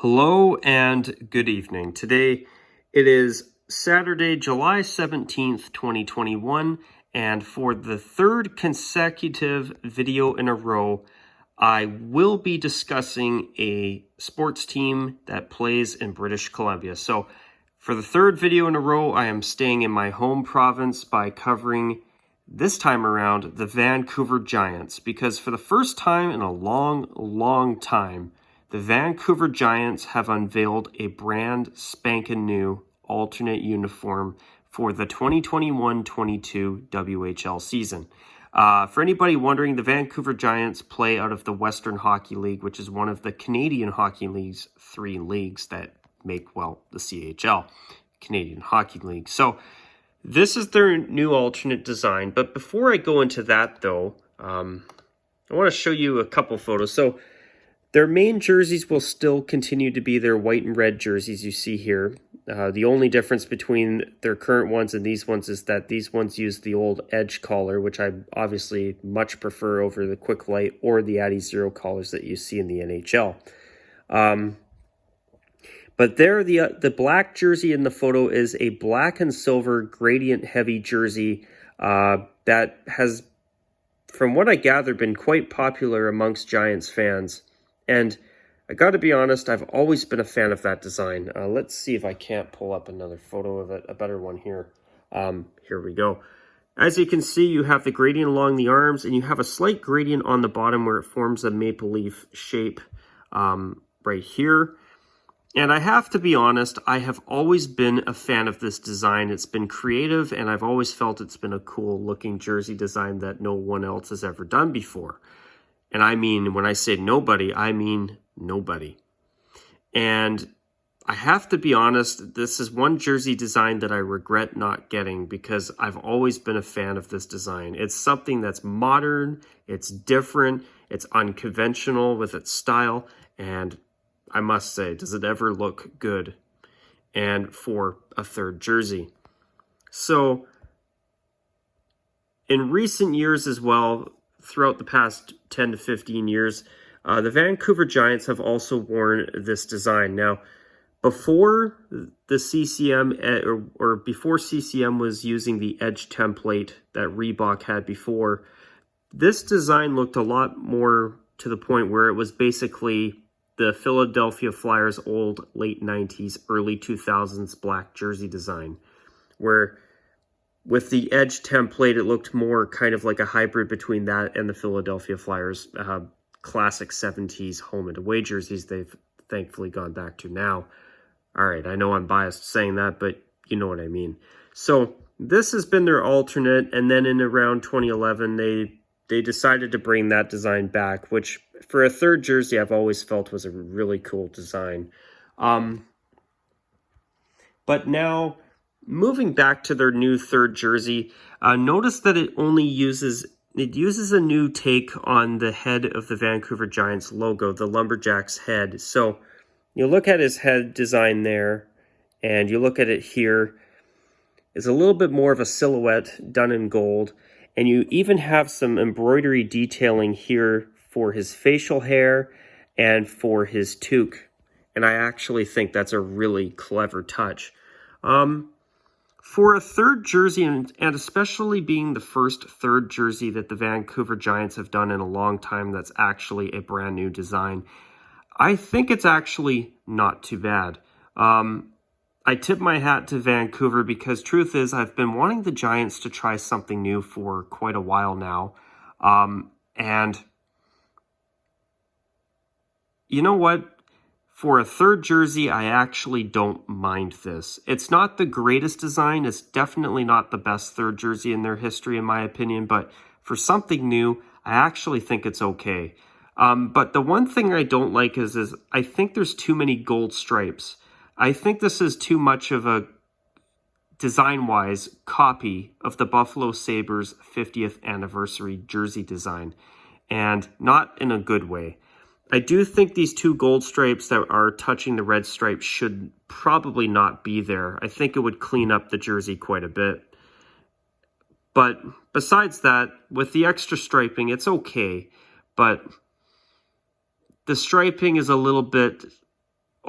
Hello and good evening. Today it is Saturday, July 17th, 2021, and for the third consecutive video in a row, I will be discussing a sports team that plays in British Columbia. So for the third video in a row, I am staying in my home province by covering, this time around, the Vancouver Giants, because for the first time in a long time, the Vancouver Giants have unveiled a brand spanking new alternate uniform for the 2021-22 WHL season. For anybody wondering, the Vancouver Giants play out of the Western Hockey League, which is one of the Canadian Hockey League's three leagues that make, well, the CHL, Canadian Hockey League. So this is their new alternate design. But before I go into that, though, I want to show you a couple photos. So their main jerseys will still continue to be their white and red jerseys you see here. The only difference between their current ones and these ones is that these ones use the old edge collar, which I obviously much prefer over the Quick Light or the Addy Zero collars that you see in the NHL. But there, the black jersey in the photo is a black and silver gradient heavy jersey that has, from what I gather, been quite popular amongst Giants fans. And I got to be honest, I've always been a fan of that design. Let's see if I can't pull up another photo of it, a better one here. Here we go. As you can see, you have the gradient along the arms, and you have a slight gradient on the bottom where it forms a maple leaf shape right here. And I have to be honest, I have always been a fan of this design. It's been creative, and I've always felt it's been a cool looking jersey design that no one else has ever done before. And I mean, when I say nobody, I mean nobody. And I have to be honest, this is one jersey design that I regret not getting because I've always been a fan of this design. It's something that's modern, it's different, it's unconventional with its style, and I must say, does it ever look good? And for a third jersey. So, in recent years as well, throughout the past 10 to 15 years, the Vancouver Giants have also worn this design. Now, before the CCM, or before CCM was using the edge template that Reebok had before, this design looked a lot more to the point where it was basically the Philadelphia Flyers' old late 90s, early 2000s black jersey design, where with the edge template, it looked more kind of like a hybrid between that and the Philadelphia Flyers' classic 70s home and away jerseys they've thankfully gone back to now. All right, I know I'm biased saying that, but you know what I mean. So this has been their alternate, and then in around 2011, they decided to bring that design back, which for a third jersey I've always felt was a really cool design. But now, moving back to their new third jersey, notice that it uses a new take on the head of the Vancouver Giants logo, the Lumberjack's head. So you look at his head design there, and you look at it here. It's a little bit more of a silhouette done in gold, and you even have some embroidery detailing here for his facial hair and for his toque. And I actually think that's a really clever touch. For a third jersey, and especially being the first third jersey that the Vancouver Giants have done in a long time that's actually a brand new design, I think it's actually not too bad. I tip my hat to Vancouver because truth is I've been wanting the Giants to try something new for quite a while now. And you know what? For a third jersey, I actually don't mind this. It's not the greatest design. It's definitely not the best third jersey in their history, in my opinion. But for something new, I actually think it's okay. But the one thing I don't like is I think there's too many gold stripes. I think this is too much of a, design-wise, copy of the Buffalo Sabres 50th anniversary jersey design. And not in a good way. I do think these two gold stripes that are touching the red stripes should probably not be there. I think it would clean up the jersey quite a bit. But besides that, with the extra striping, it's okay. But the striping is a little bit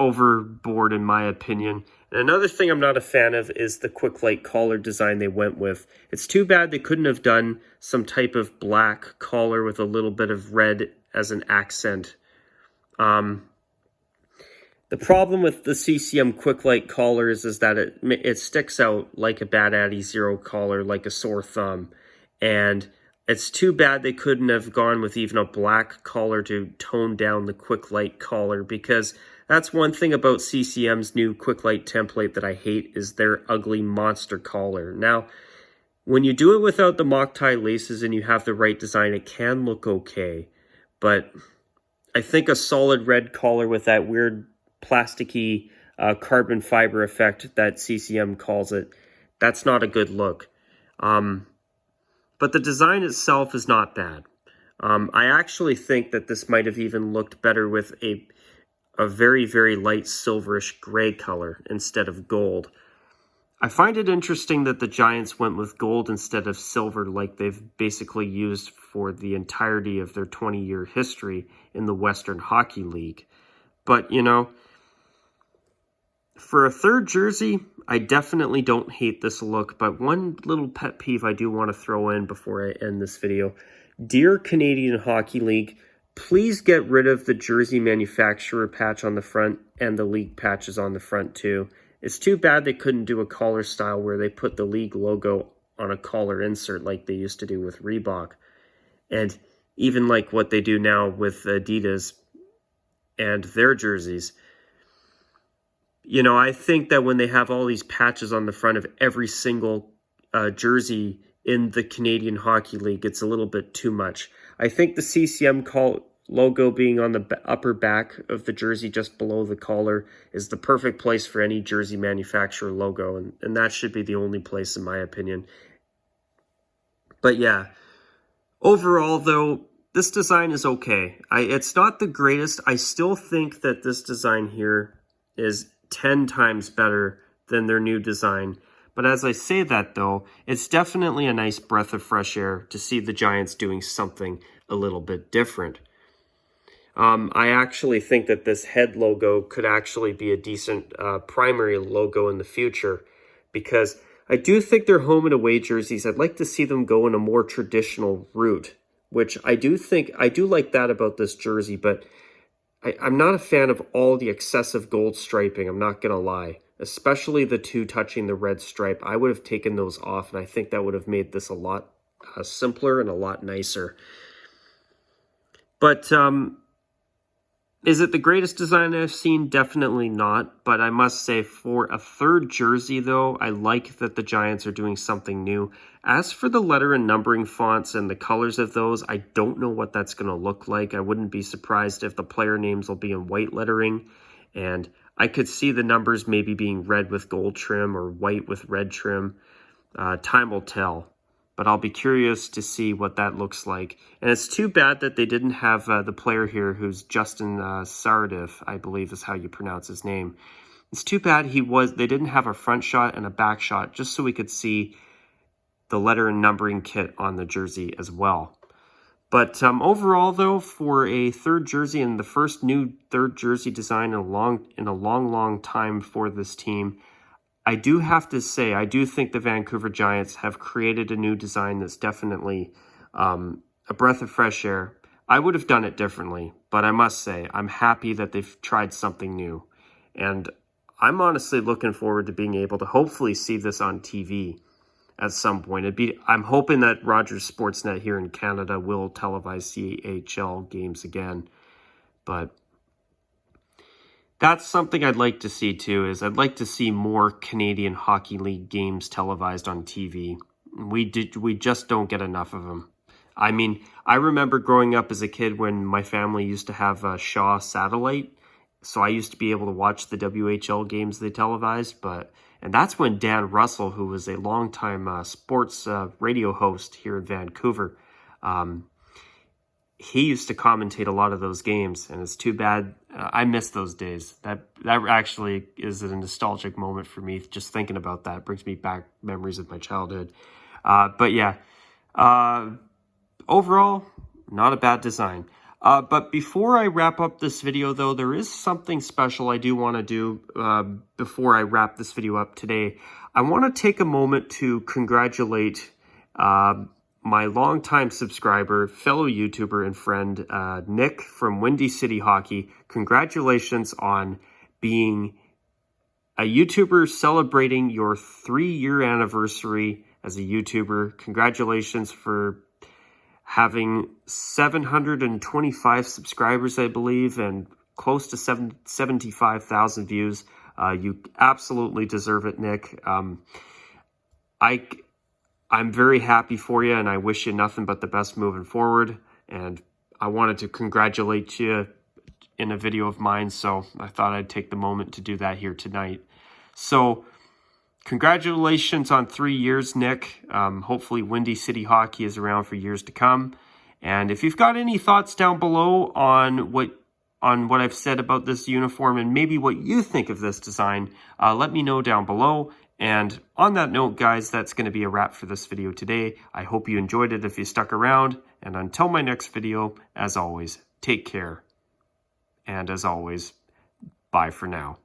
overboard in my opinion. And another thing I'm not a fan of is the quick light collar design they went with. It's too bad they couldn't have done some type of black collar with a little bit of red as an accent. The problem with the CCM quick light collars is that it sticks out like a Bad Addy Zero collar, like a sore thumb. And it's too bad they couldn't have gone with even a black collar to tone down the quick light collar, because that's one thing about CCM's new quick light template that I hate is their ugly monster collar. Now, when you do it without the mock tie laces and you have the right design, it can look okay. But I think a solid red collar with that weird plasticky carbon fiber effect that CCM calls it, that's not a good look. But the design itself is not bad. I actually think that this might have even looked better with a very, very light silverish gray color instead of gold. I find it interesting that the Giants went with gold instead of silver, like they've basically used for the entirety of their 20-year history in the Western Hockey League. But, you know, for a third jersey, I definitely don't hate this look, but one little pet peeve I do want to throw in before I end this video. Dear Canadian Hockey League, please get rid of the jersey manufacturer patch on the front and the league patches on the front too. It's too bad they couldn't do a collar style where they put the league logo on a collar insert like they used to do with Reebok. And even like what they do now with Adidas and their jerseys. You know, I think that when they have all these patches on the front of every single jersey in the Canadian Hockey League, it's a little bit too much. I think the CCM logo being on the upper back of the jersey just below the collar is the perfect place for any jersey manufacturer logo, and that should be the only place in my opinion. But yeah, overall though, this design is okay. It's not the greatest. I still think that this design here is 10 times better than their new design. But as I say that though, it's definitely a nice breath of fresh air to see the Giants doing something a little bit different. I actually think that this head logo could actually be a decent primary logo in the future, because I do think their home and away jerseys, I'd like to see them go in a more traditional route, which I do like that about this jersey, but I'm not a fan of all the excessive gold striping, I'm not going to lie. Especially the two touching the red stripe. I would have taken those off, and I think that would have made this a lot simpler and a lot nicer. But is it the greatest design I've seen? Definitely not. But I must say, for a third jersey, though, I like that the Giants are doing something new. As for the letter and numbering fonts and the colors of those, I don't know what that's going to look like. I wouldn't be surprised if the player names will be in white lettering, and I could see the numbers maybe being red with gold trim or white with red trim. Time will tell, but I'll be curious to see what that looks like. And it's too bad that they didn't have the player here, who's Justin Sardiff, I believe is how you pronounce his name. It's too bad they didn't have a front shot and a back shot, just so we could see the letter and numbering kit on the jersey as well. But overall, though, for a third jersey and the first new third jersey design in a long time for this team, I do have to say, I do think the Vancouver Giants have created a new design that's definitely a breath of fresh air. I would have done it differently, but I must say, I'm happy that they've tried something new. And I'm honestly looking forward to being able to hopefully see this on TV at some point. I'm hoping that Rogers Sportsnet here in Canada will televise CHL games again. But that's something I'd like to see too, is I'd like to see more Canadian Hockey League games televised on TV. We just don't get enough of them. I mean, I remember growing up as a kid when my family used to have a Shaw satellite, so I used to be able to watch the WHL games they televised, and that's when Dan Russell, who was a longtime sports radio host here in Vancouver, he used to commentate a lot of those games, and it's too bad. I miss those days. That actually is a nostalgic moment for me. Just thinking about that brings me back memories of my childhood. But yeah, overall, not a bad design. But before I wrap up this video, though, there is something special I do want to do before I wrap this video up today. I want to take a moment to congratulate my longtime subscriber, fellow YouTuber and friend, Nick from Windy City Hockey. Congratulations on being a YouTuber celebrating your 3-year anniversary as a YouTuber. Congratulations for having 725 subscribers, I believe, and close to 75,000 views. You absolutely deserve it, Nick. I'm very happy for you, and I wish you nothing but the best moving forward. And I wanted to congratulate you in a video of mine, so I thought I'd take the moment to do that here tonight. So congratulations on 3 years, Nick. Hopefully Windy City Hockey is around for years to come. And if you've got any thoughts down below on what I've said about this uniform and maybe what you think of this design, let me know down below. And on that note, guys, that's going to be a wrap for this video today. I hope you enjoyed it if you stuck around. And until my next video, as always, take care. And as always, bye for now.